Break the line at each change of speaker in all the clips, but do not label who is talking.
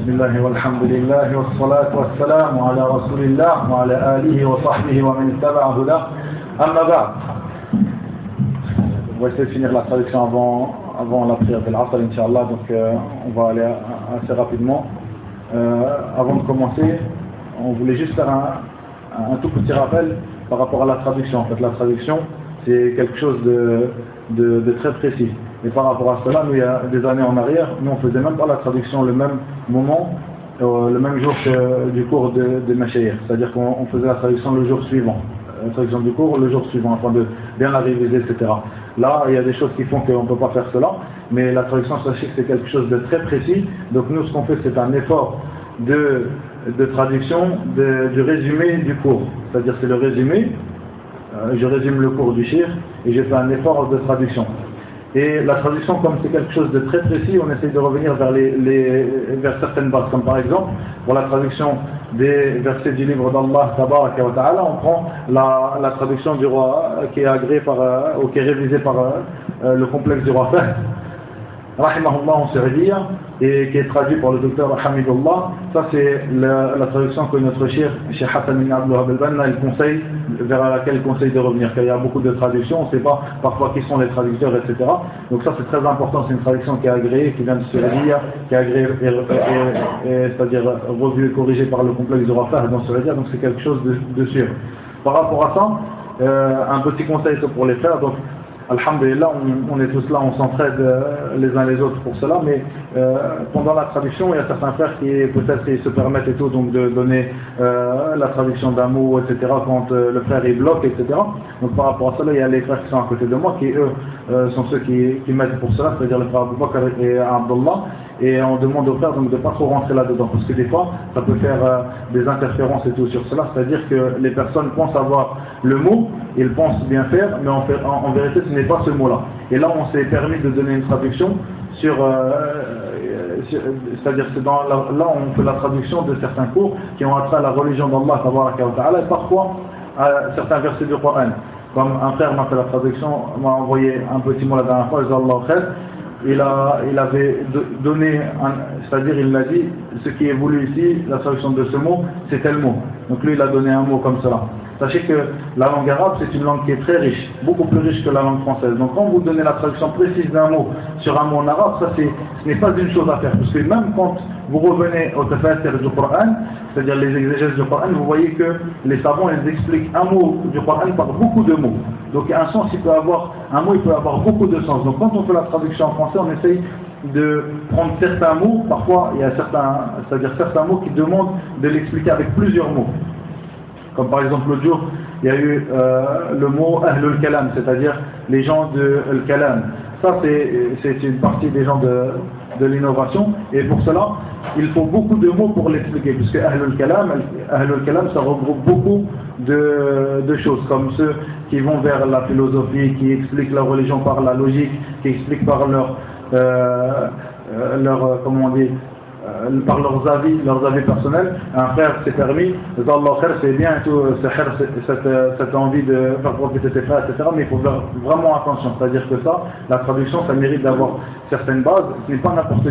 بسم الله والحمد لله والصلاة والسلام على رسول الله وعلى آله وصحبه ومن اتبع هداه أما بعد. On va essayer de finir la traduction avant la prière de l'Asr, Inch'Allah, donc on va aller assez rapidement. Avant de commencer, on voulait juste faire un tout petit rappel par rapport à la traduction. En fait, la traduction, c'est quelque chose de très précis. Et par rapport à cela, nous, il y a des années en arrière, nous, on faisait même pas la traduction le même moment, le même jour que du cours de Mashayikh. C'est-à-dire qu'on faisait la traduction le jour suivant. La traduction du cours le jour suivant, afin de bien la réviser, etc. Là, il y a des choses qui font qu'on ne peut pas faire cela, mais la traduction, sachez que c'est quelque chose de très précis. Donc nous, ce qu'on fait, c'est un effort de traduction du résumé du cours. C'est-à-dire, c'est le résumé, je résume le cours du shir, et je fais un effort de traduction. Et la traduction, comme c'est quelque chose de très précis, on essaie de revenir vers certaines bases, comme par exemple, pour la traduction des versets du livre d'Allah, Tabaraka wa Ta'ala, on prend la traduction du roi qui est agréée ou qui est révisée par le complexe du roi Fahd, Rahimahullah, on se redire, et qui est traduit par le docteur Hamidullah. Ça, c'est la traduction que notre Cheikh Hassan bin Abdul Wahhab al-Banna, il conseille, vers laquelle il conseille de revenir, car il y a beaucoup de traductions, on ne sait pas parfois qui sont les traducteurs, etc. Donc ça, c'est très important, c'est une traduction qui est agréée, qui vient de se redire, qui est agréée, c'est-à-dire revue et corrigée par le complexe du roi Fahd, donc c'est quelque chose de sûr. Par rapport à ça, un petit conseil pour les frères, donc Alhamdulillah, on est tous là, on s'entraide les uns les autres pour cela, mais pendant la traduction, il y a certains frères qui peut-être ils se permettent et tout, donc de donner la traduction d'un mot, etc., quand le frère il bloque, etc. Donc par rapport à cela, il y a les frères qui sont à côté de moi, qui eux sont ceux qui m'aident pour cela, c'est-à-dire le frère Abu Bakr et Abdullah, et on demande aux frères donc de ne pas trop rentrer là-dedans, parce que des fois, ça peut faire des interférences et tout sur cela, c'est-à-dire que les personnes pensent avoir le mot, ils pensent bien faire, mais en vérité, ce n'est pas ce mot-là. Et là, on s'est permis de donner une traduction c'est-à-dire que là, on fait la traduction de certains cours qui ont attrait à la religion d'Allah, et parfois à certains versets du Coran. Comme un frère m'a fait la traduction, m'a envoyé un petit mot la dernière fois, il avait donné, c'est-à-dire il l'a dit, ce qui est voulu ici, la traduction de ce mot, c'est tel mot. Donc lui, il a donné un mot comme cela. Sachez que la langue arabe, c'est une langue qui est très riche, beaucoup plus riche que la langue française. Donc quand vous donnez la traduction précise d'un mot sur un mot en arabe, ça ce n'est pas une chose à faire. Parce que même quand vous revenez au tafasir du Coran, c'est-à-dire les exégèses du Coran, vous voyez que les savants, ils expliquent un mot du Coran par beaucoup de mots. Donc un sens, un mot, il peut avoir beaucoup de sens. Donc quand on fait la traduction en français, on essaye de prendre certains mots, parfois il y a certains mots qui demandent de l'expliquer avec plusieurs mots. Comme par exemple l'autre jour, il y a eu le mot Ahlul Kalam, c'est-à-dire les gens de Al-Kalam. Ça, c'est une partie des gens de l'innovation, et pour cela, il faut beaucoup de mots pour l'expliquer, puisque Ahlul Kalam, ça regroupe beaucoup de choses, comme ceux qui vont vers la philosophie, qui expliquent la religion par la logique, qui expliquent par comment on dit, par leurs avis personnels. Un frère s'est permis, c'est bien et tout, cette envie de faire profiter ses frères, etc. Mais il faut faire vraiment attention, c'est-à-dire que ça, la traduction, ça mérite d'avoir certaines bases. Ce n'est pas n'importe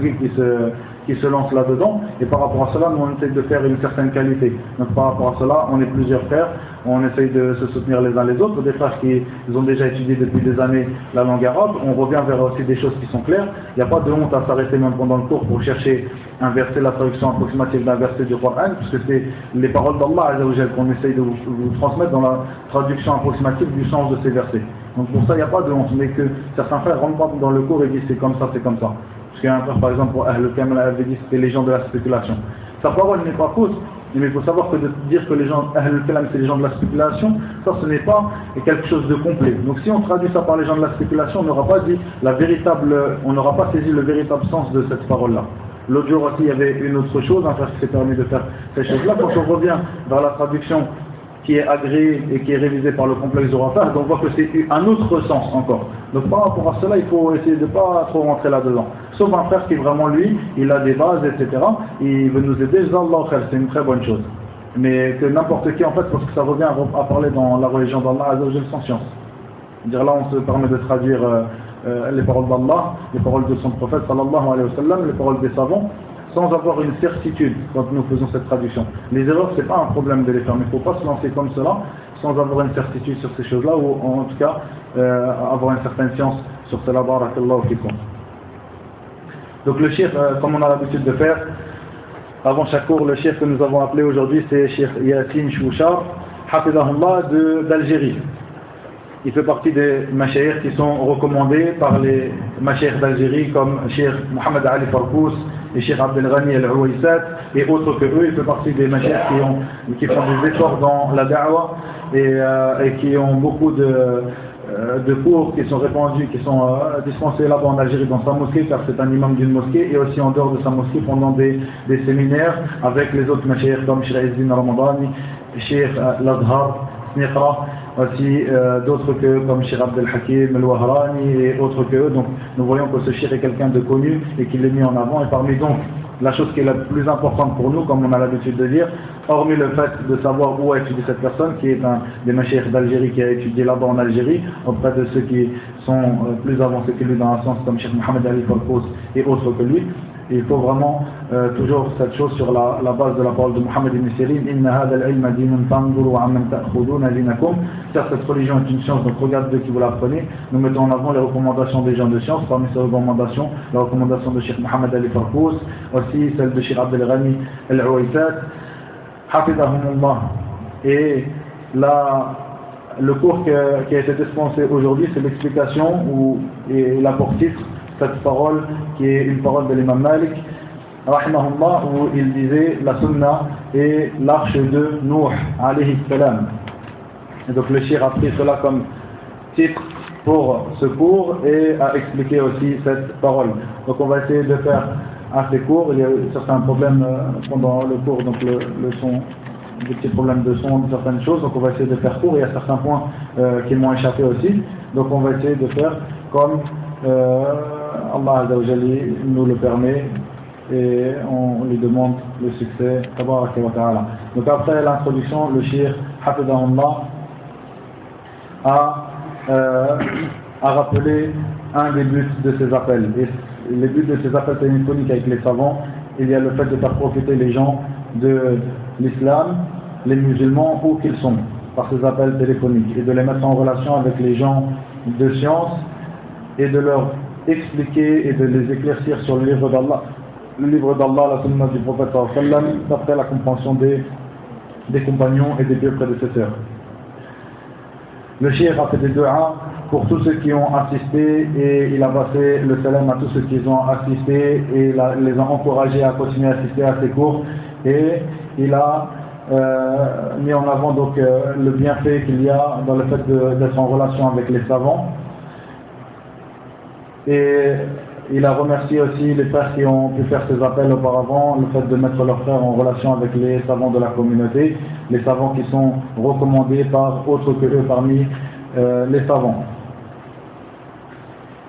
qui se lance là-dedans, et par rapport à cela, nous on essaie de faire une certaine qualité. Donc par rapport à cela, on est plusieurs frères, on essaye de se soutenir les uns les autres, des frères qui ont déjà étudié depuis des années la langue arabe, on revient vers aussi des choses qui sont claires. Il n'y a pas de honte à s'arrêter même pendant le cours pour chercher un verset, la traduction approximative d'un verset du Coran, puisque c'est les paroles d'Allah qu'on essaye de vous transmettre dans la traduction approximative du sens de ces versets. Donc pour ça, il n'y a pas de honte, mais que certains frères rentrent pas dans le cours et disent c'est comme ça, c'est comme ça. Parce qu'il y a un frère, par exemple, pour Ahl al-Kamal, avait dit c'était les gens de la spéculation. Sa parole n'est pas fausse, mais il faut savoir que de dire que les gens Ahl al-Kalam c'est les gens de la spéculation, ça ce n'est pas quelque chose de complet. Donc si on traduit ça par les gens de la spéculation, on n'aura pas dit on n'aura pas saisi le véritable sens de cette parole-là. L'autre jour aussi, il y avait une autre chose, un frère qui s'est permis de faire ces choses-là. Quand on revient vers la traduction qui est agréée et qui est révisée par le complexe du roi Fahd, on voit que c'est un autre sens encore. Donc par rapport à cela, il faut essayer de ne pas trop rentrer là-dedans. Sauf un frère qui vraiment lui, il a des bases, etc. Il veut nous aider, c'est une très bonne chose. Mais que n'importe qui en fait, parce que ça revient à parler dans la religion d'Allah sans science. Dire là, on se permet de traduire les paroles d'Allah, les paroles de son prophète sallallahu alayhi wa sallam, les paroles des savants, sans avoir une certitude quand nous faisons cette traduction. Les erreurs, c'est pas un problème de les faire, mais il ne faut pas se lancer comme cela sans avoir une certitude sur ces choses-là, ou en tout cas avoir une certaine science sur cela. Barakallahu fikum. Donc le cheikh, comme on a l'habitude de faire, avant chaque cours, le cheikh que nous avons appelé aujourd'hui, c'est Cheikh Yassine Chouchar, Hafidahullah d'Algérie. Il fait partie des mashayikh qui sont recommandés par les mashayikh d'Algérie comme Cheikh Mohamed Ali Farkous et Cheikh Abdelghani Al-Ouaissat et autres que eux. Il fait partie des mashayikh qui font des efforts dans la da'wah et qui ont beaucoup de cours qui sont répandus, qui sont dispensés là-bas en Algérie dans sa mosquée, car c'est un imam d'une mosquée, et aussi en dehors de sa mosquée pendant des séminaires avec les autres mashayikh comme Cheikh Izzin Ramadani, Cheikh L'Azhar, Sniqra, aussi d'autres que comme Cheikh Abdel Hakim, Al-Wahrani et autres que eux. Donc nous voyons que ce cheikh est quelqu'un de connu et qu'il est mis en avant. Et parmi donc la chose qui est la plus importante pour nous, comme on a l'habitude de dire, hormis le fait de savoir où a étudié cette personne, qui est un des mashayikh d'Algérie qui a étudié là-bas en Algérie, auprès de ceux qui sont plus avancés que lui dans la science, comme Cheikh Mohamed Ali Farkous et autres que lui. Il faut vraiment toujours cette chose sur la base de la parole de Mohammed ibn Sirin. Inna hadha al-ilma dinun tanzuru wa amman ta'khuduna dinakum. Car cette religion est une science, donc regardez de qui vous l'apprenez. Nous mettons en avant les recommandations des gens de science. Parmi ces recommandations, la recommandation de Cheikh Mohamed Ali Farkous, aussi celle de Cheikh Abdelghani Al-Ouaissat, Hafidahumullah. Et le cours qui a été dispensé aujourd'hui, c'est l'explication et l'apport-titre cette parole qui est une parole de l'imam Malik rahimahullah, où il disait la sunna et l'arche de Nuh alayhi salam. Et donc le cheikh a pris cela comme titre pour ce cours et a expliqué aussi cette parole. Donc on va essayer de faire assez court. Il y a eu certains problèmes pendant le cours, donc le son, des petits problèmes de son, de certaines choses, donc on va essayer de faire court. Il y a certains points qui m'ont échappé aussi, donc on va essayer de faire comme Allah Azza wa Jalla nous le permet et on lui demande le succès. Tabaraka wa ta'ala. Donc après l'introduction, le cheikh Hafidahullah a rappelé un des buts de ces appels. Et les buts de ces appels téléphoniques avec les savants, il y a le fait de faire profiter les gens de l'islam, les musulmans, où qu'ils sont, par ces appels téléphoniques, et de les mettre en relation avec les gens de science et de leur expliquer et de les éclaircir sur le livre d'Allah, la sunna du prophète sallam, d'après la compréhension des compagnons et des pieux prédécesseurs. Le cheikh a fait des du'a pour tous ceux qui ont assisté et il a passé le salam à tous ceux qui ont assisté et les a encouragés à continuer à assister à ces cours, et il a mis en avant donc le bienfait qu'il y a dans le fait d'être en relation avec les savants. Et il a remercié aussi les frères qui ont pu faire ces appels auparavant, le fait de mettre leurs frères en relation avec les savants de la communauté, les savants qui sont recommandés par autres que eux parmi les savants.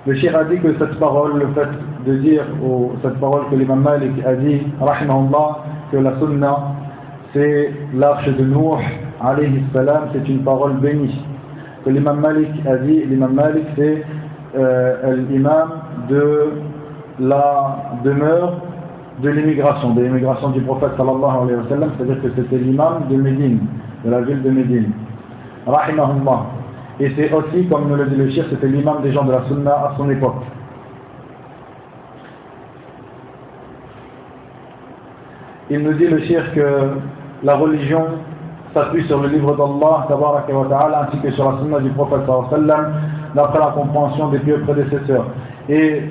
Le cheikh a dit que cette parole, le fait de dire, cette parole que l'imam Malik a dit, rahimahullah, que la sunna c'est l'arche de Nuh alayhi salam, c'est une parole bénie. Que l'imam Malik a dit, l'imam Malik c'est l'imam de la demeure de l'immigration, du prophète sallallahu alayhi wa sallam, c'est-à-dire que c'était l'imam de Médine, de la ville de Médine, rahimahullah. Et c'est aussi, comme nous le dit le cheikh, c'était l'imam des gens de la sunna à son époque. Il nous dit le cheikh que la religion s'appuie sur le livre d'Allah tabaraka wa ta'ala ainsi que sur la sunna du prophète sallallahu alayhi wa sallam, d'après la compréhension des pieux prédécesseurs. Et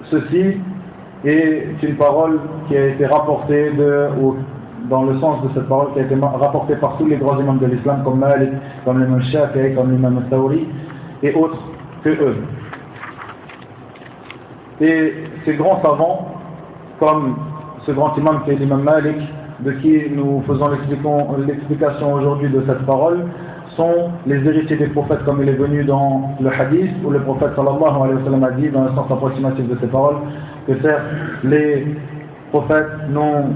ceci est une parole qui a été rapportée dans le sens de cette parole qui a été rapportée par tous les grands imams de l'islam, comme Malik, comme l'imam Shafi'i, comme l'imam Thawri et autres que eux. Et ces grands savants, comme ce grand imam qui est l'imam Malik, de qui nous faisons l'explication aujourd'hui de cette parole, sont les héritiers des prophètes, comme il est venu dans le hadith où le prophète sallallahu alayhi wa sallam a dit dans le sens approximatif de ces paroles que certes les prophètes n'ont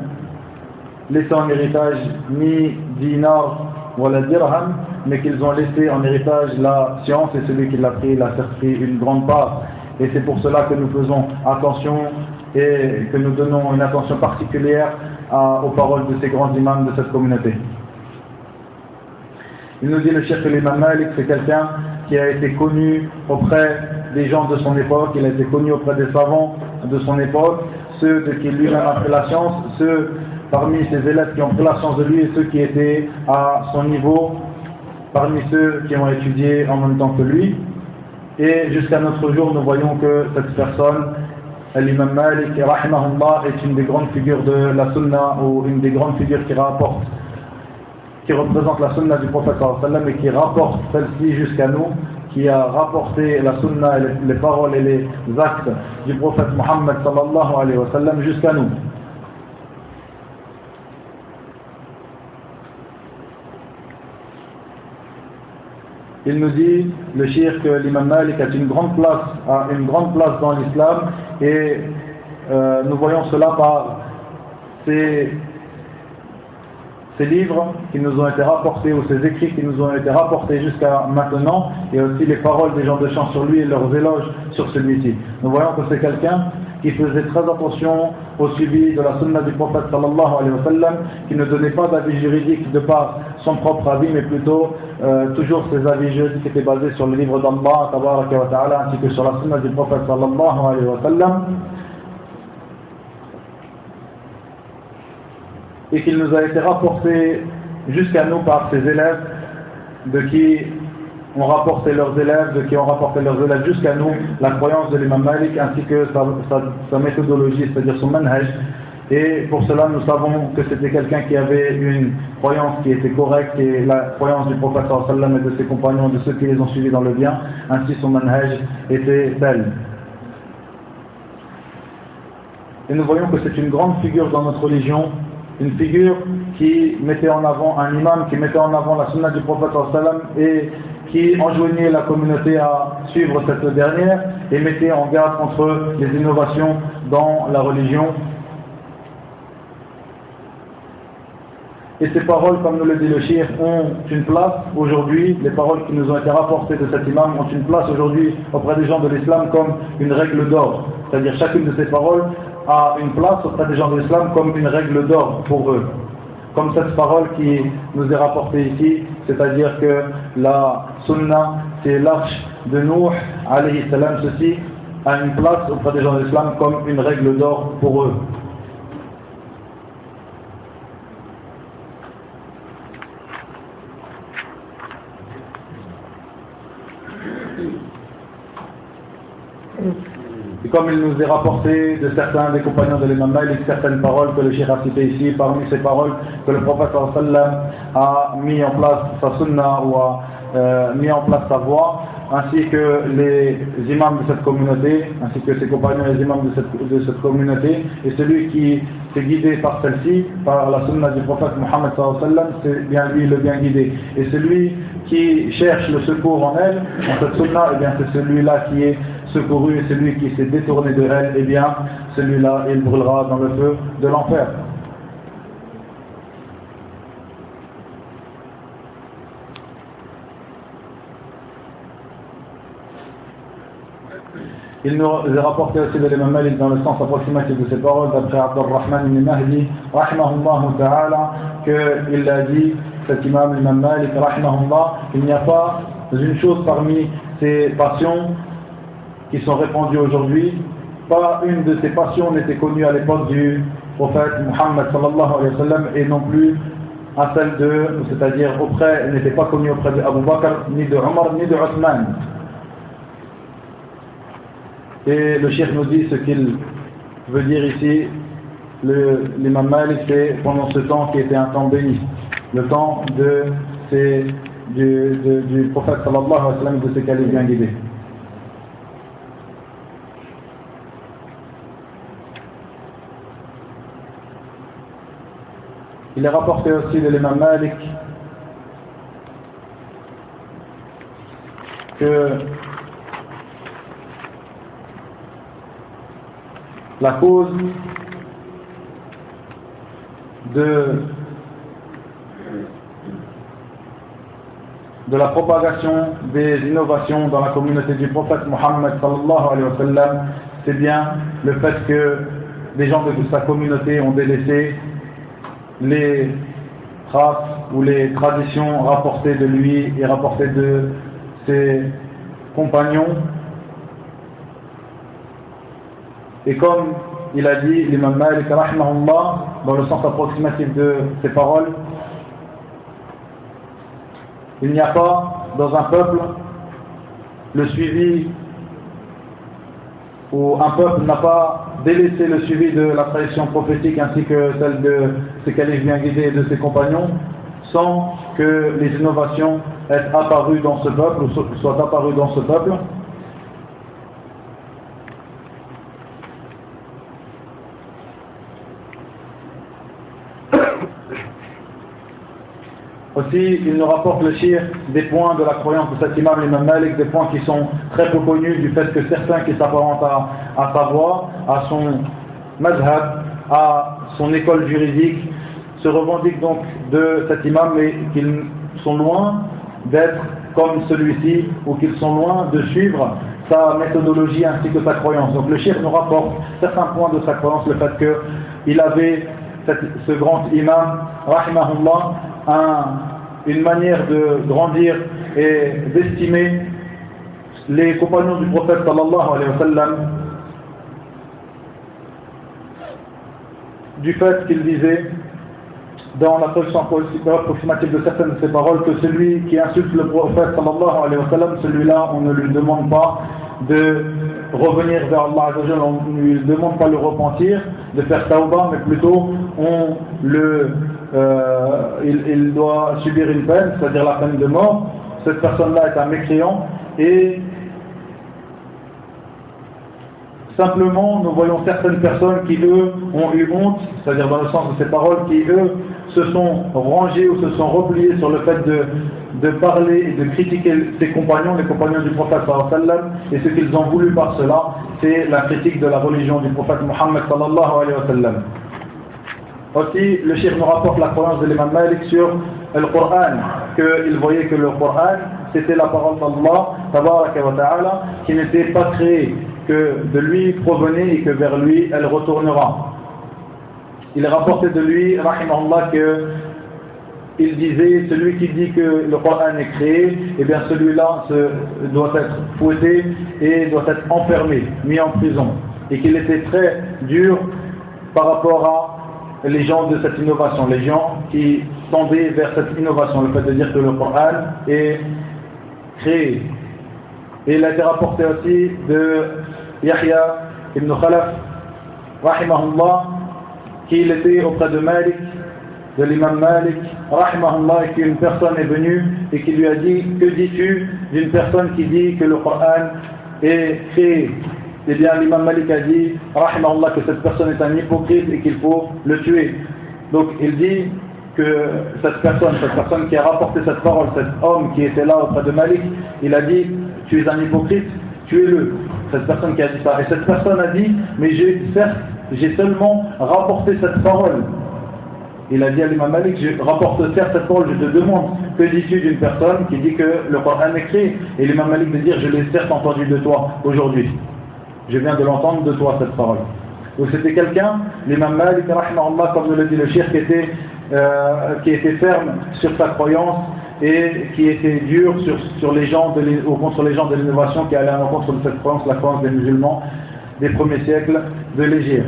laissé en héritage ni dinar ou la dirham, mais qu'ils ont laissé en héritage la science, et celui qui l'a pris, il a certes pris une grande part. Et c'est pour cela que nous faisons attention et que nous donnons une attention particulière aux paroles de ces grands imams de cette communauté. Il nous dit le cheikh que l'imam Malik, c'est quelqu'un qui a été connu auprès des gens de son époque, il a été connu auprès des savants de son époque, ceux de qui lui-même a pris la science, ceux parmi ses élèves qui ont pris la science de lui et ceux qui étaient à son niveau, parmi ceux qui ont étudié en même temps que lui. Et jusqu'à notre jour, nous voyons que cette personne, l'imam Malik, rahimahullah, est une des grandes figures de la sunna, ou une des grandes figures qui représente la sunna du prophète sallallahu alayhi wa sallam et qui rapporte celle-ci jusqu'à nous, qui a rapporté la sunna, les paroles et les actes du prophète Muhammad sallallahu alayhi wa sallam jusqu'à nous. Il nous dit, le cheikh, que l'imam Malik a une grande place dans l'islam, et nous voyons cela par ses livres qui nous ont été rapportés, ou ses écrits qui nous ont été rapportés jusqu'à maintenant, et aussi les paroles des gens de chant sur lui et leurs éloges sur celui-ci. Nous voyons que c'est quelqu'un qui faisait très attention au suivi de la sunna du prophète sallallahu alayhi wa sallam, qui ne donnait pas d'avis juridique de par son propre avis, mais plutôt toujours ses avis juridiques étaient basés sur le livre d'Allah tabaraka wa ta'ala, ainsi que sur la sunna du prophète sallallahu alayhi wa sallam, et qu'il nous a été rapporté jusqu'à nous par ses élèves, de qui ont rapporté leurs élèves, jusqu'à nous la croyance de l'imam Malik ainsi que sa méthodologie, c'est-à-dire son manhaj. Et pour cela, nous savons que c'était quelqu'un qui avait une croyance qui était correcte, et la croyance du prophète sallallahu alayhi wa sallam et de ses compagnons, de ceux qui les ont suivis dans le bien, ainsi son manhaj était tel. Et nous voyons que c'est une grande figure dans notre religion, une figure qui mettait en avant un imam, qui mettait en avant la sunna du prophète sallallahu alayhi wa sallam, et qui enjoignait la communauté à suivre cette dernière, et mettait en garde contre les innovations dans la religion. Et ces paroles, comme nous le dit le cheikh, ont une place aujourd'hui. Les paroles qui nous ont été rapportées de cet imam ont une place aujourd'hui auprès des gens de l'islam comme une règle d'or. C'est-à-dire chacune de ces paroles a une place auprès des gens de l'islam comme une règle d'or pour eux. Comme cette parole qui nous est rapportée ici, c'est-à-dire que la sunna, c'est l'arche de Nuh, alayhi salam, ceci a une place auprès des gens de l'islam comme une règle d'or pour eux. Et comme il nous est rapporté de certains des compagnons de l'imam Malik, certaines paroles que le cheikh a citées ici, parmi ces paroles que le prophète sallallahu alayhi wa sallam a mis en place sa sunna, ou a mis en place sa voie, ainsi que les imams de cette communauté, ainsi que ses compagnons et les imams de cette communauté, et celui qui s'est guidé par celle-ci, par la sunna du prophète Muhammad sallallahu alayhi wa sallam, c'est bien lui le bien guidé. Et celui qui cherche le secours en elle, en cette sunna, eh bien c'est celui-là qui est secouru, et celui qui s'est détourné de elle, eh bien celui-là il brûlera dans le feu de l'enfer. Il nous est rapporté aussi de l'imam Malik dans le sens approximatif de ses paroles, d'après Abdurrahman ibn Mahdi, rahimahullah ta'ala, qu'il a dit, cet imam, l'imam Malik, rahimahullah, il n'y a pas une chose parmi ces passions qui sont répandues aujourd'hui, pas une de ces passions n'était connue à l'époque du prophète Muhammad sallallahu alayhi wa sallam, et non plus à celle c'est-à-dire n'était pas connue auprès de Abu Bakr, ni de Omar, ni de Othman. Et le cheikh nous dit ce qu'il veut dire ici. L'imam Malik, c'est pendant ce temps qui était un temps béni, le temps du prophète sallallahu alayhi wa sallam, de ses califes bien guidés. Il est rapporté aussi de l'imam Malik que la cause de la propagation des innovations dans la communauté du prophète Muhammad sallallahu alayhi wa sallam, c'est bien le fait que des gens de sa communauté ont délaissé les traces ou les traditions rapportées de lui et rapportées de ses compagnons. Et comme il a dit, l'imam Malik rahimahullah, dans le sens approximatif de ses paroles, il n'y a pas dans un peuple le suivi, où un peuple n'a pas délaissé le suivi de la tradition prophétique ainsi que celle de ses califes bien guidés et de ses compagnons, sans que les innovations aient apparu dans ce peuple, ou soient apparues dans ce peuple. Aussi, il nous rapporte le shir des points de la croyance de cet imam, l'imam Malik, des points qui sont très peu connus du fait que certains qui s'apparentent à sa voix, à son mazhab, à son école juridique, se revendiquent donc de cet imam, mais qu'ils sont loin d'être comme celui-ci, ou qu'ils sont loin de suivre sa méthodologie ainsi que sa croyance. Donc le shir nous rapporte certains points de sa croyance, le fait qu'il avait ce grand imam, rahimahullah, une manière de grandir et d'estimer les compagnons du prophète sallallahu alayhi wa sallam, du fait qu'il disait dans la traduction approximative de certaines de ses paroles que celui qui insulte le prophète sallallahu alayhi wa sallam, celui-là on ne lui demande pas de revenir vers Allah azza wa jalla, on ne lui demande pas le repentir, de faire tawbah, mais plutôt il doit subir une peine, c'est-à-dire la peine de mort. Cette personne-là est un mécréant, et simplement nous voyons certaines personnes qui eux ont eu honte, c'est-à-dire dans le sens de ces paroles, qui eux se sont rangés ou se sont repliés sur le fait de parler et de critiquer ses compagnons, les compagnons du prophète sallallahu alayhi wa sallam, et ce qu'ils ont voulu par cela, c'est la critique de la religion du prophète Mohammed sallallahu alayhi wa sallam. Aussi, le cheikh nous rapporte la croyance de l'imam Malik sur le Coran, qu'il voyait que le Coran c'était la parole d'Allah tabaraka wa ta'ala, qui n'était pas créée, que de lui provenait et que vers lui elle retournera. Il est rapporté de lui, rahimahullah, que il disait, celui qui dit que le Coran est créé, eh bien celui-là doit être fouetté et doit être enfermé, mis en prison, et qu'il était très dur par rapport à les gens de cette innovation, les gens qui tendaient vers cette innovation, le fait de dire que le Coran est créé. Et il a été rapporté aussi de Yahya ibn Khalaf, rahimahullah, qu'il était auprès de Malik, de l'imam Malik, rahimahullah, et qu'une personne est venue et qui lui a dit: que dis-tu d'une personne qui dit que le Coran est créé? Eh bien l'imam Malik a dit, rahimahullah, que cette personne est un hypocrite et qu'il faut le tuer. Donc il dit que cette personne qui a rapporté cette parole, cet homme qui était là auprès de Malik, il a dit: tu es un hypocrite, tuez-le. Cette personne qui a dit ça. Et cette personne a dit: mais j'ai seulement rapporté cette parole. Il a dit à l'imam Malik: je rapporte certes cette parole, je te demande, que dis-tu d'une personne qui dit que le Coran est créé? Et l'imam Malik de dire: je l'ai certes entendu de toi aujourd'hui. Je viens de l'entendre de toi cette parole. Donc c'était quelqu'un, l'imam Malik, rahimahullah, comme nous le dit le cheikh, qui était ferme sur sa croyance et qui était dur sur les gens contre les gens de l'innovation qui allaient à l'encontre de cette croyance, la croyance des musulmans des premiers siècles de l'Égypte.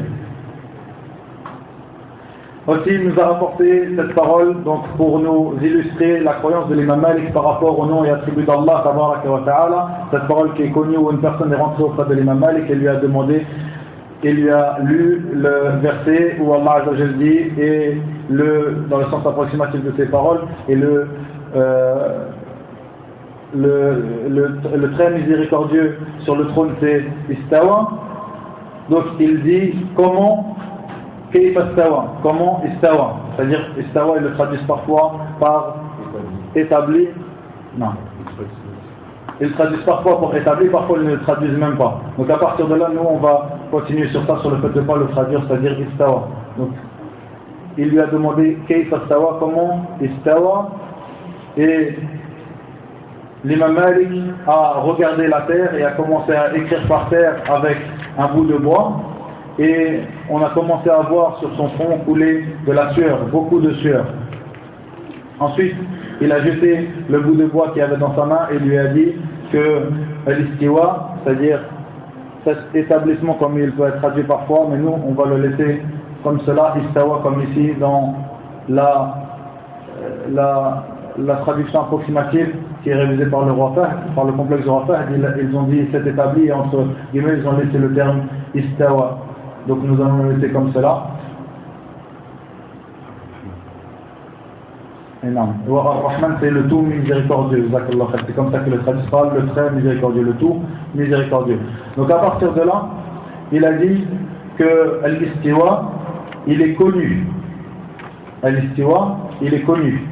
Aussi, il nous a rapporté cette parole donc pour nous illustrer la croyance de l'imam Malik par rapport au nom et attributs d'Allah tabaraka wa ta'ala. Cette parole qui est connue où une personne est rentrée auprès de l'imam Malik et lui a demandé, et lui a lu le verset où Allah azza wa jalla dit, et dans le sens approximatif de ces paroles, et le très miséricordieux sur le trône, c'est Istawa. Donc il dit comment istawa, c'est-à-dire istawa, ils le traduisent parfois par établi, non, ils le traduisent parfois par établi, parfois ils ne le traduisent même pas. Donc à partir de là, nous on va continuer sur ça, sur le fait de ne pas le traduire, c'est-à-dire istawa. Donc il lui a demandé kayfa istawa, comment istawa, et l'imam Malik a regardé la terre et a commencé à écrire par terre avec un bout de bois. et on a commencé à voir sur son front couler de la sueur, beaucoup de sueur. Ensuite, il a jeté le bout de bois qu'il avait dans sa main et lui a dit que l'istiwa, c'est-à-dire cet établissement comme il peut être traduit parfois, mais nous on va le laisser comme cela, istawa, comme ici dans la traduction approximative qui est révisée par le roi Fahd, par le complexe du roi Fahd. Ils ont dit c'est établi et entre guillemets ils ont laissé le terme istawa. Donc nous allons le laisser comme cela. Ar-Rahman, c'est le tout miséricordieux. C'est comme ça que le traduit parle, le très miséricordieux, le tout miséricordieux. Donc à partir de là, il a dit que Al-Istiwa, il est connu. Al-Istiwa, il est connu.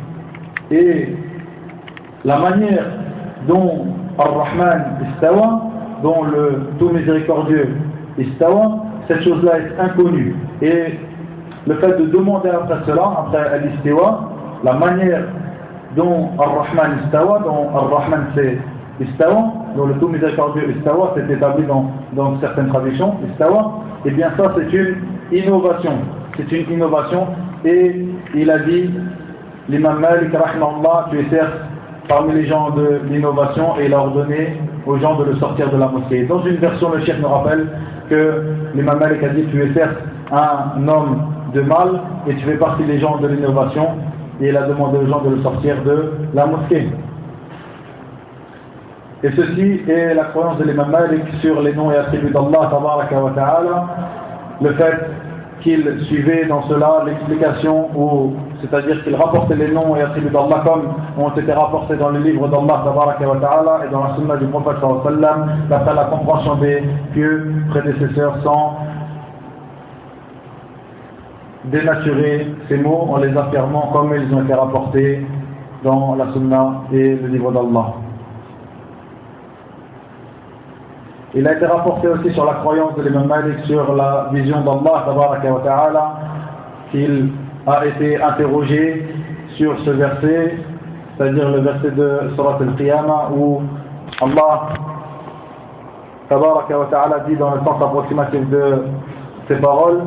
Et la manière dont Ar-Rahman istawa, dont le tout miséricordieux istawa, cette chose-là est inconnue. Et le fait de demander après cela, après Al-Istiwa, la manière dont Ar-Rahman istawa, dont Ar-Rahman c'est istawa, dont le tout miséricordieux istawa, c'est établi dans certaines traductions, istawa, et bien ça c'est une innovation. C'est une innovation. Et il a dit, l'imam Malik, rahimahullah, tu es certes parmi les gens de l'innovation, et il a ordonné aux gens de le sortir de la mosquée. Dans une version, le cheikh nous rappelle que l'imam Malik a dit, tu es certes un homme de mal, et tu fais partie des gens de l'innovation, et il a demandé aux gens de le sortir de la mosquée. Et ceci est la croyance de l'imam Malik sur les noms et attributs d'Allah tabaraka wa ta'ala, le fait qu'il suivait dans cela l'explication, c'est-à-dire qu'il rapportait les noms et attributs d'Allah comme ont été rapportés dans le livre d'Allah tabaraka wa ta'ala et dans la sunna du prophète sallallahu alayhi wa sallam, d'après la compréhension des pieux prédécesseurs, sans dénaturer ces mots en les affirmant comme ils ont été rapportés dans la sunna et le livre d'Allah. Il a été rapporté aussi sur la croyance de l'imam Malik sur la vision d'Allah tabaraka wa ta'ala, qu'il a été interrogé sur ce verset, c'est-à-dire le verset de Surat al-Qiyamah où Allah tabaraka wa ta'ala dit dans le sens approximatif de ces paroles: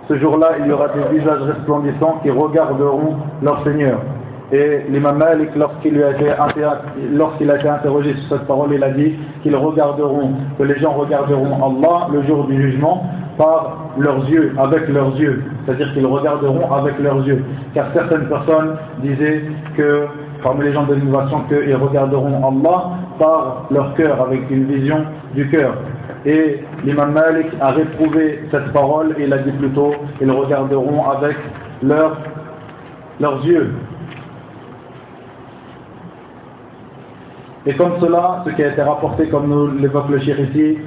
ce jour-là, il y aura des visages resplendissants qui regarderont leur Seigneur. Et l'imam Malik, lorsqu'il a été interrogé sur cette parole, il a dit que les gens regarderont Allah le jour du jugement par leurs yeux, avec leurs yeux. C'est-à-dire qu'ils regarderont avec leurs yeux. Car certaines personnes disaient que, parmi les gens de l'innovation, qu'ils regarderont Allah par leur cœur, avec une vision du cœur. Et l'imam Malik a réprouvé cette parole et il a dit plutôt ils regarderont avec leurs yeux. Et comme cela, ce qui a été rapporté, comme nous l'évoque le cheikh ici,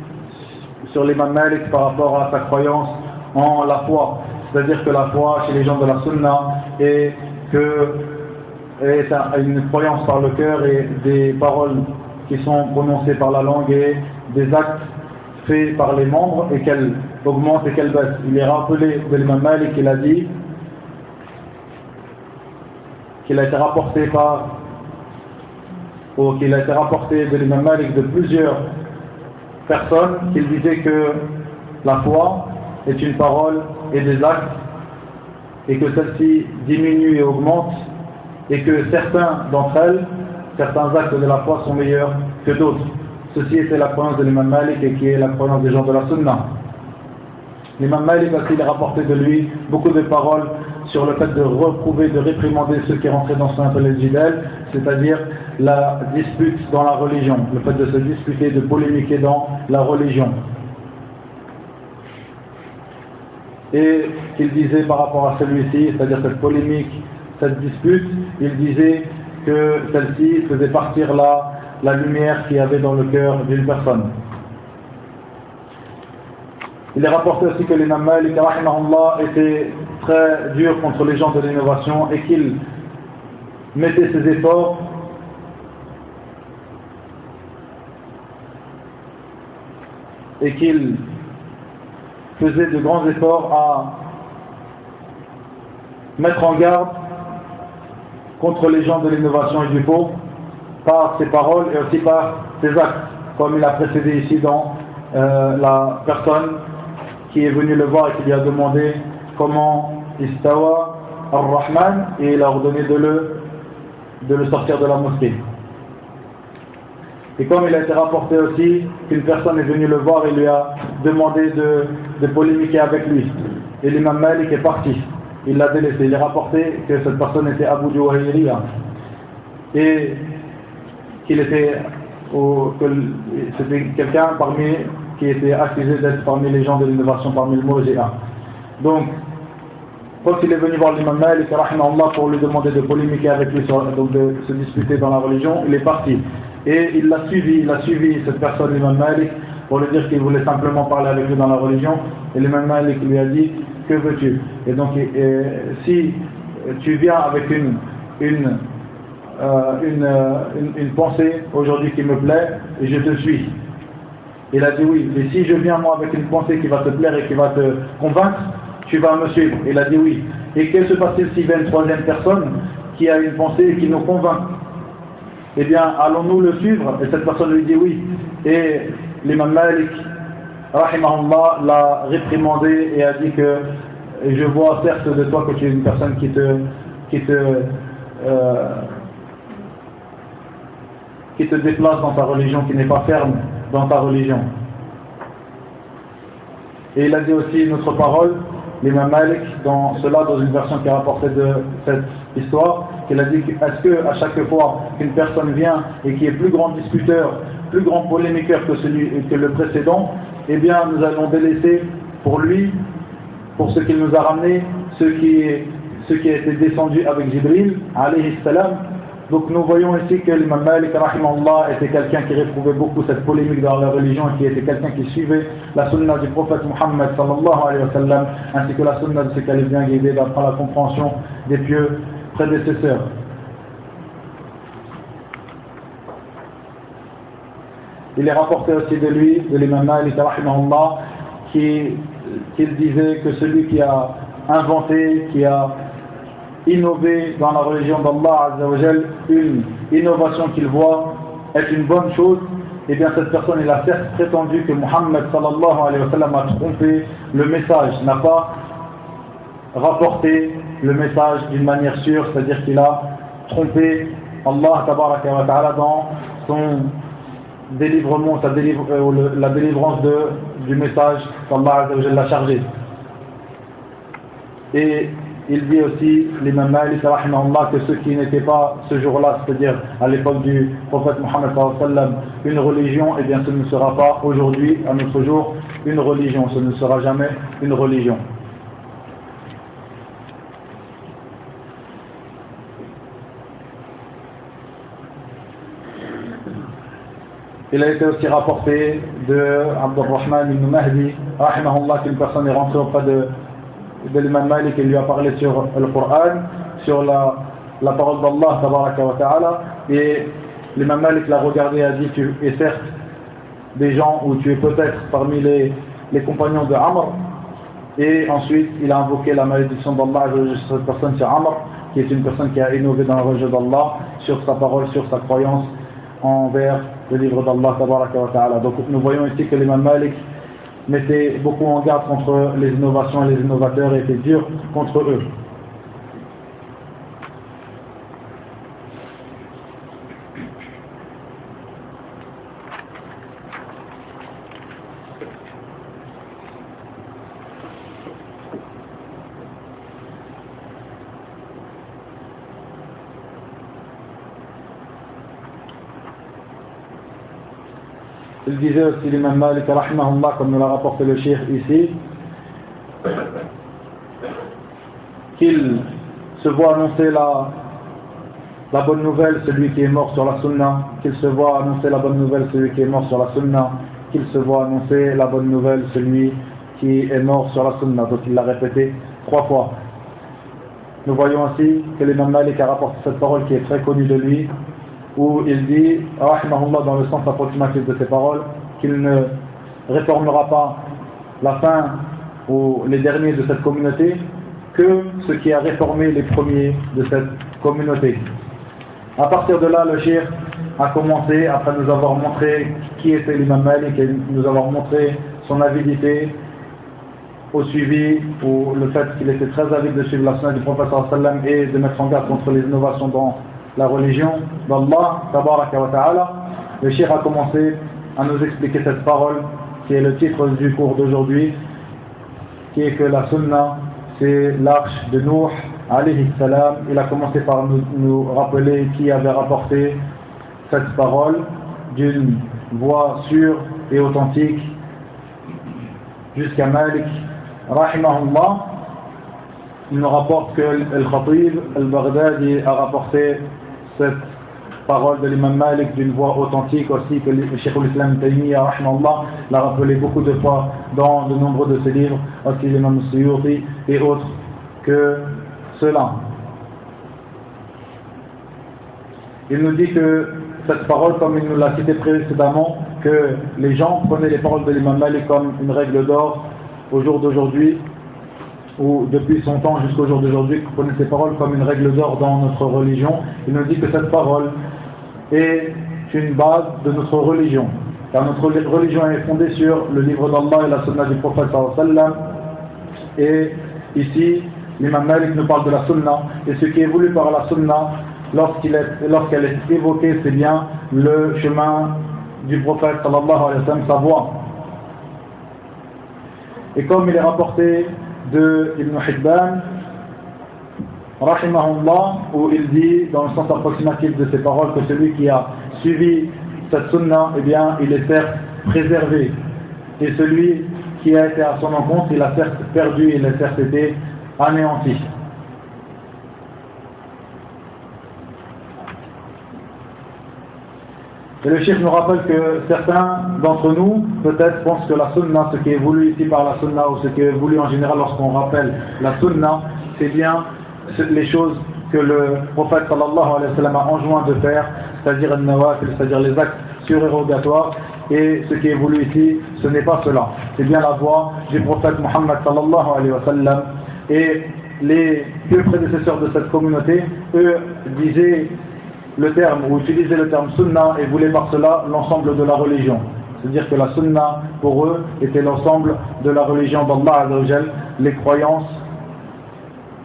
sur l'imam Malik par rapport à sa croyance en la foi, c'est-à-dire que la foi chez les gens de la sunna est une croyance par le cœur et des paroles qui sont prononcées par la langue et des actes fait par les membres et qu'elle augmente et qu'elle baisse. Il est rappelé de l'imam Malik qu'il a dit qu'il a été rapporté de l'imam Malik de plusieurs personnes qu'il disait que la foi est une parole et des actes et que celle-ci diminue et augmente et que certains actes de la foi sont meilleurs que d'autres. Ceci était la croyance de l'imam Malik et qui est la croyance des gens de la sunna. L'imam Malik a-t-il rapporté de lui beaucoup de paroles sur le fait de reprouver, de réprimander ceux qui rentraient dans ce qu'on appelle le jidal, c'est-à-dire la dispute dans la religion, le fait de se disputer, de polémiquer dans la religion. Et qu'il disait par rapport à celui-ci, c'est-à-dire cette polémique, cette dispute, il disait que celle-ci faisait partir la lumière qu'il y avait dans le cœur d'une personne. Il est rapporté aussi que l'imam Malik rahimahullah était très dur contre les gens de l'innovation et qu'il mettait ses efforts et qu'il faisait de grands efforts mettre en garde contre les gens de l'innovation et du faux par ses paroles et aussi par ses actes, comme il a précédé ici dans la personne qui est venue le voir et qui lui a demandé comment istawa ar-Rahman, et il a ordonné de le sortir de la mosquée. Et comme il a été rapporté aussi qu'une personne est venue le voir et lui a demandé de polémiquer avec lui, et l'imam Malik est parti, il l'a délaissé. Il est rapporté que cette personne était Abu Juwayriya et qu'il était c'était quelqu'un qui était accusé d'être parmi les gens de l'innovation, parmi le Murji'a. Donc quand il est venu voir l'imam Malik rahimahullah pour lui demander de polémiquer avec lui, donc de se disputer dans la religion, il est parti. Et il a suivi cette personne, l'imam Malik, pour lui dire qu'il voulait simplement parler avec lui dans la religion. Et l'imam Malik lui a dit, que veux-tu? Et donc, si tu viens avec une pensée aujourd'hui qui me plaît, je te suis. Il a dit oui. Et si je viens moi avec une pensée qui va te plaire et qui va te convaincre, tu vas me suivre. Il a dit oui. Et que se passe-t-il s'il y a une troisième personne qui a une pensée et qui nous convainc? Eh bien, allons-nous le suivre? Et cette personne lui dit oui. Et l'imam Malik, rahimahullah, l'a réprimandé et a dit que je vois certes de toi que tu es une personne qui te déplace dans ta religion, qui n'est pas ferme dans ta religion. Et il a dit aussi une autre parole, l'imam Malik, dans une version qui est rapportée de cette histoire, qu'il a dit, est-ce que à chaque fois qu'une personne vient et qui est plus grand discuteur, plus grand polémiqueur que le précédent, eh bien nous allons délaisser pour lui, pour ce qu'il nous a ramené, ce qui a été descendu avec Jibril alayhi salam. Donc nous voyons ici que l'imam Malik rahimahullah était quelqu'un qui réprouvait beaucoup cette polémique dans la religion et qui était quelqu'un qui suivait la sunna du prophète Muhammad sallallahu alayhi wa sallam, ainsi que la sunna de ce qu'elle est bien guidée d'après la compréhension des pieux prédécesseurs. Il est rapporté aussi de lui, de l'imam Malik rahimahullah, qu'il disait que celui qui a inventé, qui a innové dans la religion d'Allah Azza wa Jal, une innovation qu'il voit est une bonne chose, et bien cette personne, il a certes prétendu que Muhammad sallallahu alayhi wa sallam a trompé le message, n'a pas rapporté le message d'une manière sûre, c'est-à-dire qu'il a trompé Allah tabaraka wa ta'ala dans son délivrement, la délivrance du message qu'Allah Azza wa Jal l'a chargé. Et il dit aussi, l'imam Malik rahimahullah, que ceux qui n'étaient pas ce jour-là, c'est-à-dire à l'époque du prophète Muhammad sallallahu alayhi wa sallam, une religion, eh bien ce ne sera pas aujourd'hui, à notre jour, une religion, ce ne sera jamais une religion. Il a été aussi rapporté de Abdurrahman ibn Mahdi rahimahullah, qu'une personne est rentrée auprès de l'imam Malik et lui a parlé sur le Coran, sur la parole d'Allah tabaraka wa ta'ala, et l'imam Malik l'a regardé et a dit, tu es certes des gens, ou tu es peut-être parmi les compagnons de Amr. Et ensuite il a invoqué la malédiction d'Allah sur cette personne, sur Amr, qui est une personne qui a innové dans la religion d'Allah, sur sa parole, sur sa croyance envers le livre d'Allah tabaraka wa ta'ala. Donc nous voyons ici que l'imam Malik mettait beaucoup en garde contre les innovations et les innovateurs, et était dur contre eux. Il disait aussi l'imam Malik rahimahullah, comme nous l'a rapporté le cheikh ici, qu'il se voit annoncer la bonne nouvelle celui qui est mort sur la sunna, qu'il se voit annoncer la bonne nouvelle celui qui est mort sur la sunna, qu'il se voit annoncer la bonne nouvelle celui qui est mort sur la sunna. Donc il l'a répété 3 fois. Nous voyons aussi que l'imam Malik a rapporté cette parole qui est très connue de lui, où il dit, rahimahullah, dans le sens approximatif de ses paroles, qu'il ne réformera pas la fin ou les derniers de cette communauté que ce qui a réformé les premiers de cette communauté. À partir de là, le cheikh a commencé, après nous avoir montré qui était l'imam Malik et nous avoir montré son avidité au suivi, ou le fait qu'il était très avide de suivre la sunna du prophète sallam et de mettre en garde contre les innovations dans la religion d'Allah tabaraka wa ta'ala. Le cheikh a commencé à nous expliquer cette parole qui est le titre du cours d'aujourd'hui, qui est que la sunna c'est l'arche de Nuh alayhi salam. Il a commencé par nous rappeler qui avait rapporté cette parole d'une voix sûre et authentique jusqu'à Malik rahimahullah. Il nous rapporte que Al-Khatib al-Baghdadi a rapporté cette parole de l'imam Malik d'une voix authentique, aussi que le Cheikh al-Islam Taymiyyah rahimahullah l'a rappelé beaucoup de fois dans de nombreux de ses livres, aussi l'imam Suyuti et autres que cela. Il nous dit que cette parole, comme il nous l'a cité précédemment, que les gens prenaient les paroles de l'imam Malik comme une règle d'or au jour d'aujourd'hui, ou depuis son temps jusqu'au jour d'aujourd'hui, qu'on connaît ces paroles comme une règle d'or dans notre religion. Il nous dit que cette parole est une base de notre religion, car notre religion est fondée sur le livre d'Allah et la sunna du prophète sallallahu alayhi wa sallam. Et ici, l'imam Malik nous parle de la sunna, et ce qui est voulu par la sunna, lorsqu'elle est évoquée, c'est bien le chemin du prophète sallallahu alayhi wa sallam, sa voie. Et comme il est rapporté de Ibn Hibban rahimahullah, où il dit dans le sens approximatif de ses paroles que celui qui a suivi cette sunna, eh bien il est certes préservé, et celui qui a été à son encontre, il a certes perdu, il a certes été anéanti. Et le cheikh nous rappelle que certains d'entre nous peut-être pensent que la sunna, ce qui est voulu ici par la sunna, ou ce qui est voulu en général lorsqu'on rappelle la sunna, c'est bien les choses que le prophète sallallahu alayhi wa sallam a enjoint de faire, c'est-à-dire al-nawafil, c'est-à-dire les actes surérogatoires. Et ce qui est voulu ici, ce n'est pas cela, c'est bien la voie du prophète Muhammad sallallahu alayhi wa sallam. Et les deux prédécesseurs de cette communauté, eux, disaient le terme, ou utilisaient le terme sunna, et voulaient par cela l'ensemble de la religion. C'est-à-dire que la sunna, pour eux, était l'ensemble de la religion d'Allah Azza wa Jal, les croyances,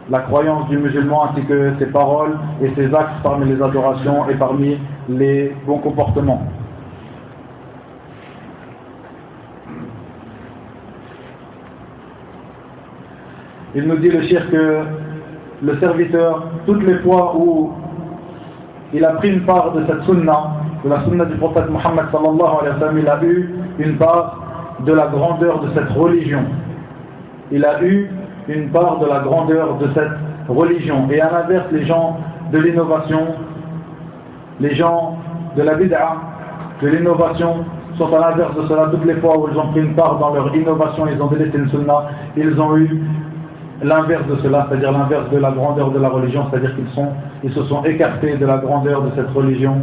la croyance du musulman, ainsi que ses paroles et ses actes parmi les adorations et parmi les bons comportements. Il nous dit le cheikh que le serviteur, toutes les fois où il a pris une part de cette sunna, de la sunna du prophète Muhammad sallallahu alayhi wa sallam, il a eu une part de la grandeur de cette religion. Il a eu une part de la grandeur de cette religion. Et à l'inverse, les gens de l'innovation, les gens de la bid'a, de l'innovation, sont à l'inverse de cela. Toutes les fois où ils ont pris une part dans leur innovation, ils ont délaissé une sunna, ils ont eu l'inverse de cela, c'est-à-dire l'inverse de la grandeur de la religion, c'est-à-dire qu'ils se sont écartés de la grandeur de cette religion.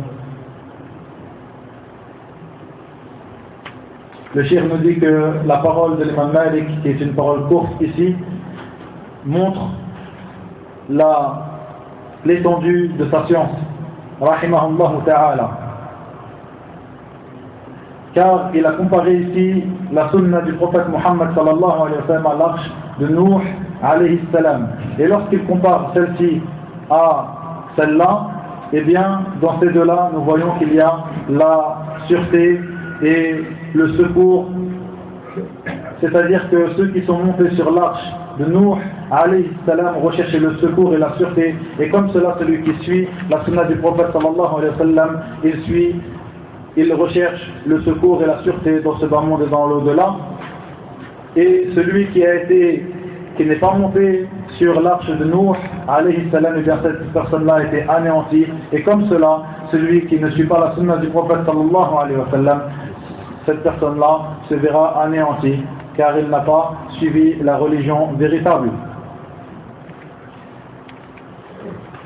Le cheikh nous dit que la parole de l'imam Malik, qui est une parole courte ici, montre l'étendue de sa science, rahimahullah ta'ala. Car il a comparé ici la sunna du prophète Muhammad sallallahu alayhi wa sallam à l'arche de Nuh alayhi salam. Et lorsqu'il compare celle-ci à celle-là, eh bien, dans ces deux-là, nous voyons qu'il y a la sûreté et le secours. C'est-à-dire que ceux qui sont montés sur l'arche de Nuh alayhi salam recherchaient le secours et la sûreté. Et comme cela, celui qui suit la sunna du prophète sallallahu alayhi wa sallam, il recherche le secours et la sûreté dans ce bas monde et dans l'au-delà. Et celui qui n'est pas monté sur l'arche de Nuh alayhi salam, et bien cette personne-là a été anéantie. Et comme cela, celui qui ne suit pas la sunna du prophète sallallahu alayhi wa sallam, cette personne-là se verra anéantie, car il n'a pas suivi la religion véritable.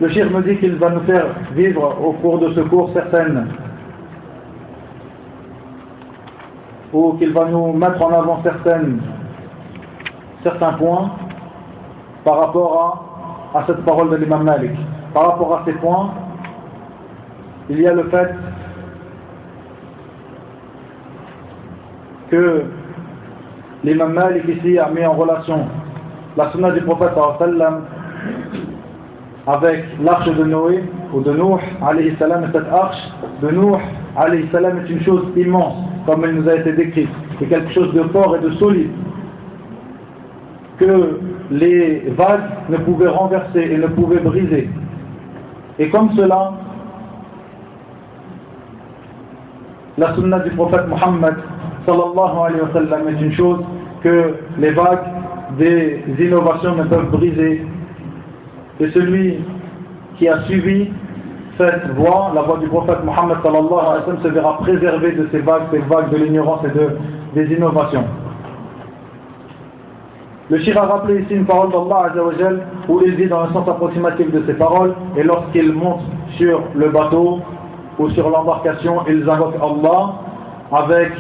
Le cheikh me dit qu'il va nous faire vivre au cours de ce cours ou qu'il va nous mettre en avant certains points par rapport à cette parole de l'imam Malik. Par rapport à ces points, il y a le fait que l'imam Malik ici a mis en relation la sunna du prophète sallam avec l'arche de Noé ou de Nuh alayhi salam, et cette arche de Nuh alayhi salam est une chose immense comme elle nous a été décrite, c'est quelque chose de fort et de solide que les vagues ne pouvaient renverser et ne pouvaient briser. Et comme cela, la sunna du prophète Mohammed sallallahu alayhi wa sallam est une chose que les vagues des innovations ne peuvent briser. Et celui qui a suivi cette voie, la voie du prophète Mohammed sallallahu alayhi wa sallam, se verra préservé de ces vagues de l'ignorance et des innovations. Le shir a rappelé ici une parole d'Allah Azza wa Jal où il dit dans le sens approximatif de ces paroles, et lorsqu'ils montent sur le bateau ou sur l'embarcation, ils invoquent Allah avec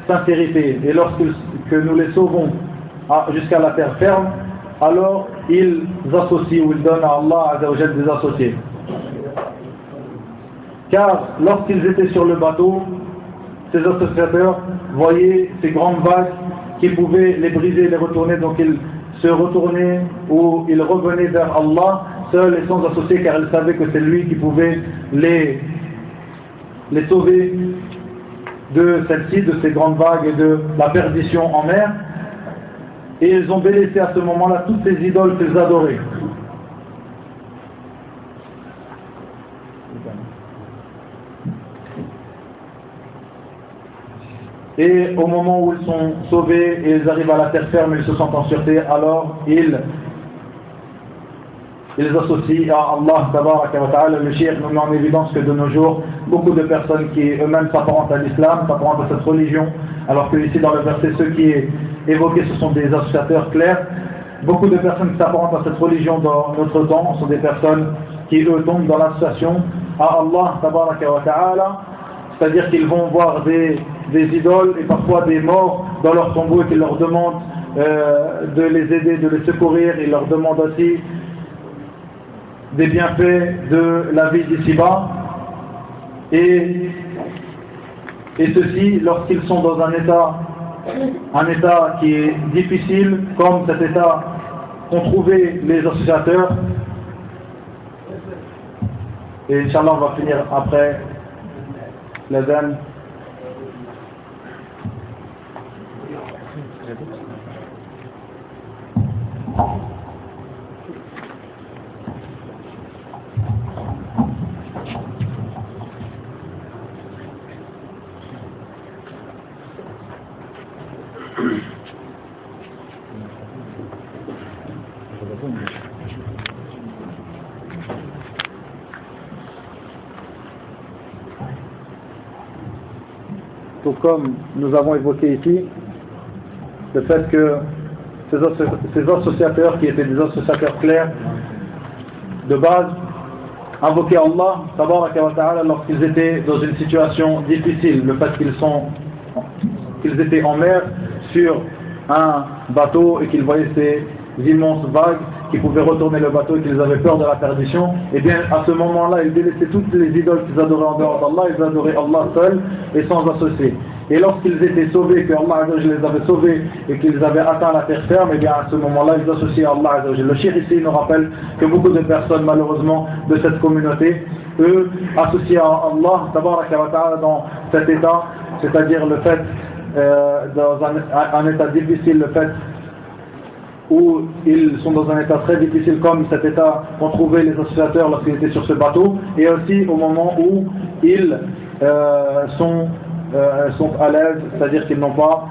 sincérité, et lorsque nous les sauvons jusqu'à la terre ferme, alors ils associent ou ils donnent à Allah Azza wa Jal des associés. Car lorsqu'ils étaient sur le bateau, ces associateurs voyaient ces grandes vagues qui pouvaient les briser et les retourner, donc ils se retournaient ou ils revenaient vers Allah seuls et sans associés, car ils savaient que c'est lui qui pouvait les sauver de celle-ci, de ces grandes vagues et de la perdition en mer. Et ils ont délaissé à ce moment-là toutes ces idoles qu'ils adoraient. Et au moment où ils sont sauvés et ils arrivent à la terre ferme, ils se sentent en sûreté, alors ils associent à Allah tabaraka wa ta'ala. Le shir nous met en évidence que de nos jours, beaucoup de personnes qui eux-mêmes s'apparentent à l'islam, s'apparentent à cette religion, alors que ici dans le verset, ceux qui est évoqué, ce sont des associateurs clairs. Beaucoup de personnes qui s'apparentent à cette religion dans notre temps sont des personnes qui eux tombent dans l'association à Allah tabaraka wa ta'ala, c'est-à-dire qu'ils vont voir des idoles et parfois des morts dans leur tombeau et qu'ils leur demandent de les aider, de les secourir. Ils leur demandent aussi des bienfaits de la vie d'ici-bas, et ceci lorsqu'ils sont dans un état qui est difficile, comme cet état qu'ont trouvé les associateurs. Et Inch'Allah, on va finir après l'adhan. Tout comme nous avons évoqué ici, le fait que ces associateurs qui étaient des associateurs clairs de base invoquaient Allah tabaraka wa ta'ala lorsqu'ils étaient dans une situation difficile, le fait qu'ils étaient en mer sur un bateau et qu'ils voyaient ces immenses vagues qui pouvaient retourner le bateau et qu'ils avaient peur de la perdition, et bien à ce moment-là ils délaissaient toutes les idoles qu'ils adoraient en dehors d'Allah, ils adoraient Allah seul et sans associés. Et lorsqu'ils étaient sauvés, que Allah les avait sauvés et qu'ils avaient atteint la terre ferme, et bien à ce moment-là ils associaient Allah. Le shir ici nous rappelle que beaucoup de personnes malheureusement de cette communauté, eux, associent à Allah tabaraka wa ta'ala dans cet état, c'est-à-dire le fait dans un état difficile, le fait où ils sont dans un état très difficile comme cet état qu'ont trouvé les associateurs lorsqu'ils étaient sur ce bateau, et aussi au moment où ils sont à l'aise, c'est-à-dire qu'ils n'ont pas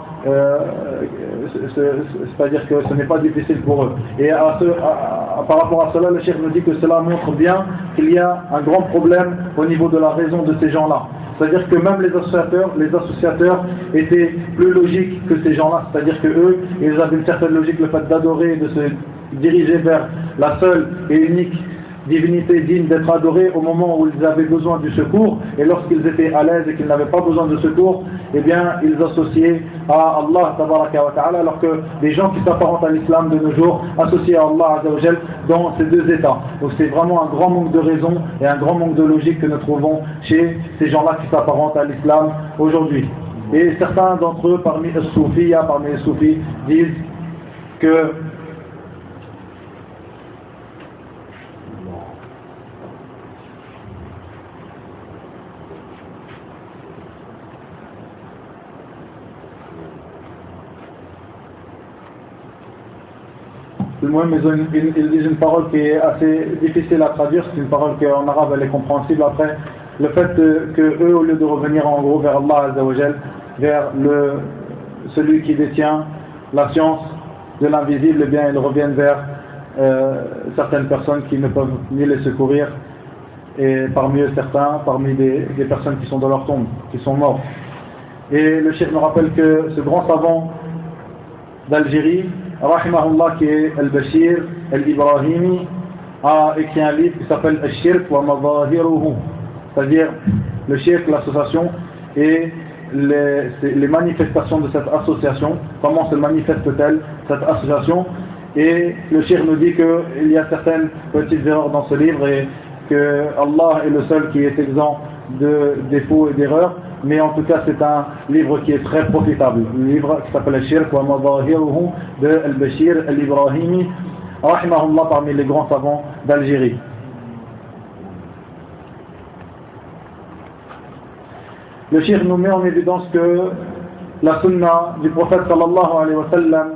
c'est-à-dire que ce n'est pas difficile pour eux. Et par rapport à cela, le cheikh nous dit que cela montre bien qu'il y a un grand problème au niveau de la raison de ces gens-là. C'est-à-dire que même les associateurs étaient plus logiques que ces gens-là, c'est-à-dire que eux, ils avaient une certaine logique, le fait d'adorer, de se diriger vers la seule et unique divinité digne d'être adorée au moment où ils avaient besoin du secours, et lorsqu'ils étaient à l'aise et qu'ils n'avaient pas besoin de secours, eh bien ils associaient à Allah tabaraka wa ta'ala, alors que les gens qui s'apparentent à l'islam de nos jours associent à Allah azza wa jal dans ces deux états. Donc c'est vraiment un grand manque de raison et un grand manque de logique que nous trouvons chez ces gens-là qui s'apparentent à l'islam aujourd'hui. Et certains d'entre eux parmi les soufis disent que ils disent une parole qui est assez difficile à traduire, c'est une parole qui en arabe elle est compréhensible. Après, le fait que eux, au lieu de revenir en gros vers Allah azza wa jal, vers celui qui détient la science de l'invisible, eh bien ils reviennent vers certaines personnes qui ne peuvent ni les secourir, et parmi eux certains, parmi des personnes qui sont dans leur tombe, qui sont morts. Et le cheikh me rappelle que ce grand savant d'Algérie, rahimahullah, qui est Al-Bashir Al-Ibrahimi, a écrit un livre qui s'appelle Al-Shirk wa Madahiruhu, c'est-à-dire le shirk, l'association, et les manifestations de cette association, comment se manifeste-t-elle cette association. Et le shirk nous dit qu'il y a certaines petites erreurs dans ce livre et que Allah est le seul qui est exempt de défauts et d'erreurs, mais en tout cas c'est un livre qui est très profitable, un livre qui s'appelle Al-Shirk wa Madahiruhu de Al-Bashir Al-Ibrahimi, rahimahullah, parmi les grands savants d'Algérie. Le shirk nous met en évidence que la sunna du prophète sallallahu alayhi wa sallam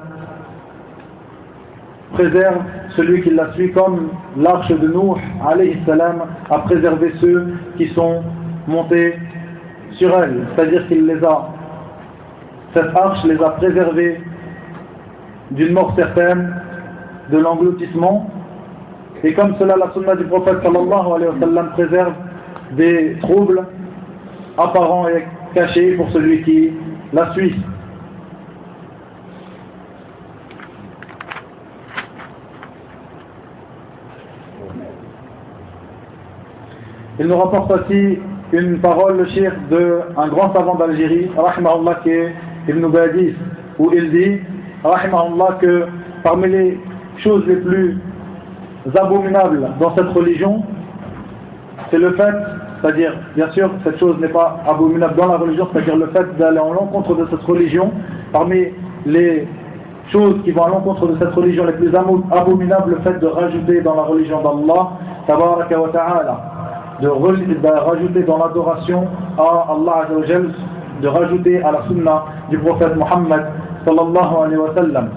préserve celui qui la suit, comme l'arche de Nuh alayhi salam a préservé ceux qui sont montés sur elle, c'est-à-dire cette arche les a préservés d'une mort certaine, de l'engloutissement, et comme cela la sunna du prophète sallallahu alayhi wa sallam préserve des troubles apparents et cachés pour celui qui la suit. Il nous rapporte aussi une parole, le cheikh, d'un grand savant d'Algérie, rahimahullah, qui est Ibn Badis, où il dit, rahimahullah, que parmi les choses les plus abominables dans cette religion, c'est le fait, c'est-à-dire, bien sûr, cette chose n'est pas abominable dans la religion, c'est-à-dire le fait d'aller en l'encontre de cette religion, parmi les choses qui vont à l'encontre de cette religion les plus abominables, le fait de rajouter dans la religion d'Allah, tabaraka wa ta'ala, de rajouter dans l'adoration à Allah azza wa jal, de rajouter à la sunna du prophète Muhammad sallallahu alayhi wa sallam.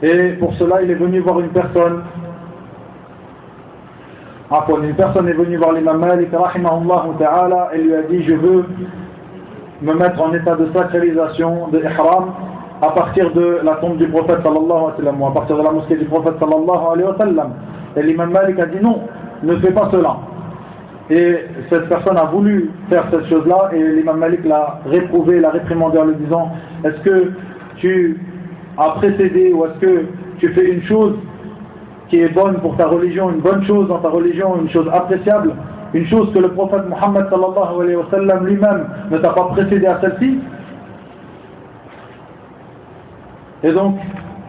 Et pour cela, il est venu voir une personne est venue voir l'imam Malik rahimahullah ta'ala et lui a dit: je veux me mettre en état de sacralisation, de ihram, à partir de la tombe du prophète sallallahu alayhi wa sallam, ou à partir de la mosquée du prophète sallallahu alayhi wa sallam. Et l'imam Malik a dit: non, ne fais pas cela. Et cette personne a voulu faire cette chose-là, et l'imam Malik l'a réprouvé, l'a réprimandé en lui disant: est-ce que tu as précédé, ou est-ce que tu fais une chose qui est bonne pour ta religion, une bonne chose dans ta religion, une chose appréciable, une chose que le prophète Muhammad sallallahu alayhi wa sallam lui-même ne t'a pas précédé à celle-ci? Et donc,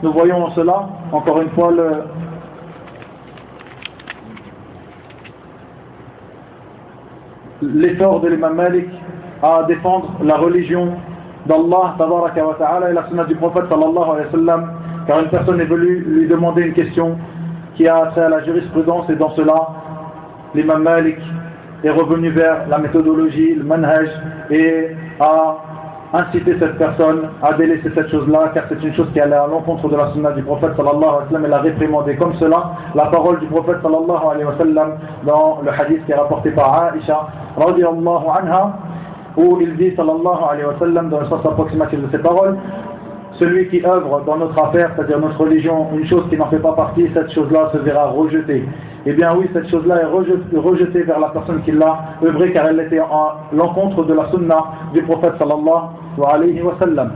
nous voyons en cela, encore une fois, l'effort de l'imam Malik à défendre la religion d'Allah tabaraka wa ta'ala et la sunna du prophète sallallahu alayhi wa sallam, car une personne est venue lui demander une question qui a trait à la jurisprudence, et dans cela l'imam Malik est revenu vers la méthodologie, le manhaj, et a incité cette personne à délaisser cette chose-là, car c'est une chose qui allait à l'encontre de la sunna du prophète sallallahu alayhi wa sallam, et l'a réprimandé. Comme cela, la parole du prophète sallallahu alayhi wa sallam dans le hadith qui est rapporté par Aïcha radiyallahu anha, où il dit sallallahu alayhi wa sallam, dans le sens approximatif de ces paroles: celui qui œuvre dans notre affaire, c'est-à-dire notre religion, une chose qui n'en fait pas partie, cette chose-là se verra rejetée. Eh bien oui, cette chose-là est rejetée vers la personne qui l'a œuvrée, car elle était en l'encontre de la sunna du prophète sallallahu alayhi wa sallam.